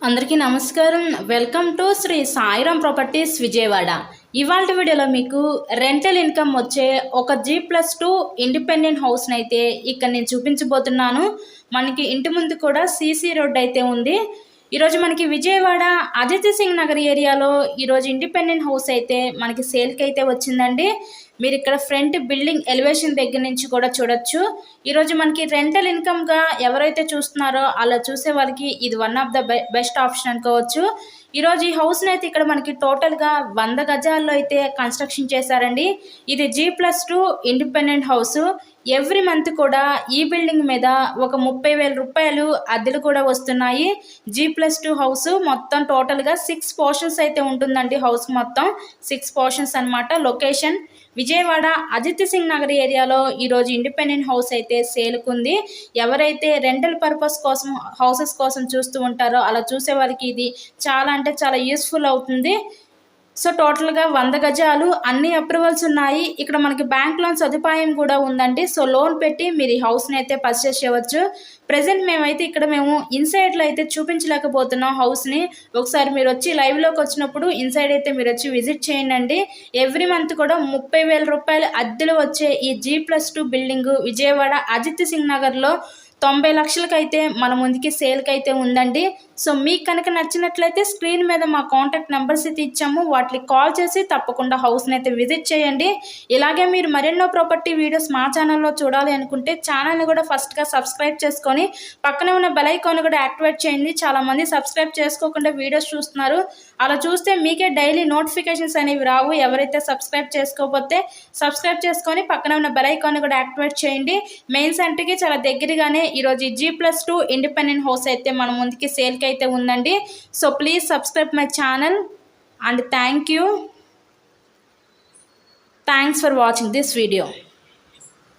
అందరికీ నమస్కారం. Welcome to Sri Sairam properties Vijayawada. ఇవాళ వీడియోలో మీకు రెంటల్ ఇన్కమ్ వచ్చే ఒక G+2 ఇండిపెండెంట్ హౌస్ని అయితే ఇక్కడ నేను చూపించబోతున్నాను. మనకి ఇంటి ముందు కూడా సీసీ రోడ్ అయితే ఉంది. ఈరోజు మనకి విజయవాడ అజిత్ సింగ్ నగర్ ఏరియాలో ఈరోజు ఇండిపెండెంట్ హౌస్ అయితే మనకి సేల్కి అయితే వచ్చిందండి. మీరు ఇక్కడ ఫ్రంట్ బిల్డింగ్ ఎలివేషన్ దగ్గర నుంచి కూడా చూడొచ్చు. ఈరోజు మనకి రెంటల్ ఇన్కమ్గా ఎవరైతే చూస్తున్నారో అలా చూసే వాళ్ళకి ఇది one of the best option అనుకోవచ్చు. ఈరోజు ఈ హౌస్ని అయితే ఇక్కడ మనకి టోటల్గా 100 గజాల్లో అయితే కన్స్ట్రక్షన్ చేశారండి. ఇది G+2 independent house. Every month కూడా ఈ బిల్డింగ్ మీద ఒక 30,000 రూపాయలు అద్దెలు కూడా వస్తున్నాయి. G+2 హౌస్ మొత్తం టోటల్గా 6 పోర్షన్స్ అయితే ఉంటుందండి. హౌస్ మొత్తం 6 పోర్షన్స్ అనమాట. లొకేషన్ విజయవాడ అజిత్ సింగ్ నగర్ ఏరియాలో ఈరోజు ఇండిపెండెంట్ హౌస్ అయితే సేల్కుంది. ఎవరైతే రెంటల్ పర్పస్ కోసం హౌసెస్ కోసం చూస్తూ ఉంటారో అలా చూసే వాళ్ళకి ఇది చాలా అంటే చాలా యూస్ఫుల్ అవుతుంది. సో టోటల్గా 100 గజాలు, అన్ని అప్రూవల్స్ ఉన్నాయి. ఇక్కడ మనకి బ్యాంక్ లోన్ సదుపాయం కూడా ఉందండి. సో లోన్ పెట్టి మీరు ఈ హౌస్ని అయితే పర్చేస్ చేయవచ్చు. ప్రజెంట్ మేమైతే ఇక్కడ ఇన్సైడ్లో అయితే చూపించలేకపోతున్నాం హౌస్ని. ఒకసారి మీరు వచ్చి లైవ్లోకి వచ్చినప్పుడు ఇన్సైడ్ అయితే మీరు వచ్చి విజిట్ చేయండి. ఎవ్రీ మంత్ కూడా 30,000 రూపాయలు అద్దెలు వచ్చే ఈ G+2 బిల్డింగ్ విజయవాడ అజిత్ సింగ్ నగర్లో 90 లక్షలకైతే మన ముందుకి సేల్కి అయితే ఉందండి. సో మీకు కనుక నచ్చినట్లయితే స్క్రీన్ మీద మా కాంటాక్ట్ నెంబర్స్ అయితే ఇచ్చాము, వాటికి కాల్ చేసి తప్పకుండా హౌస్ని అయితే విజిట్ చేయండి. ఇలాగే మీరు మరెన్నో ప్రాపర్టీ వీడియోస్ మా ఛానల్లో చూడాలి అనుకుంటే ఛానల్ని కూడా ఫస్ట్గా సబ్స్క్రైబ్ చేసుకొని పక్కనే ఉన్న బెల్ ఐకాన్ కూడా యాక్టివేట్ చేయండి. చాలామంది సబ్స్క్రైబ్ చేసుకోకుండా వీడియోస్ చూస్తున్నారు. అలా చూస్తే మీకే డైలీ నోటిఫికేషన్స్ అనేవి రావు. ఎవరైతే సబ్స్క్రైబ్ చేసుకోకపోతే సబ్స్క్రైబ్ చేసుకొని పక్కన ఉన్న బెల్ ఐకాన్ కూడా యాక్టివేట్ చేయండి. మెయిన్ సెంటర్కి చాలా దగ్గరగానే ఈరోజు G+2 ఇండిపెండెంట్ హౌస్ అయితే మన ముందుకి సేల్కి అయితే ఉందండి. So please subscribe my channel and thanks for watching this video.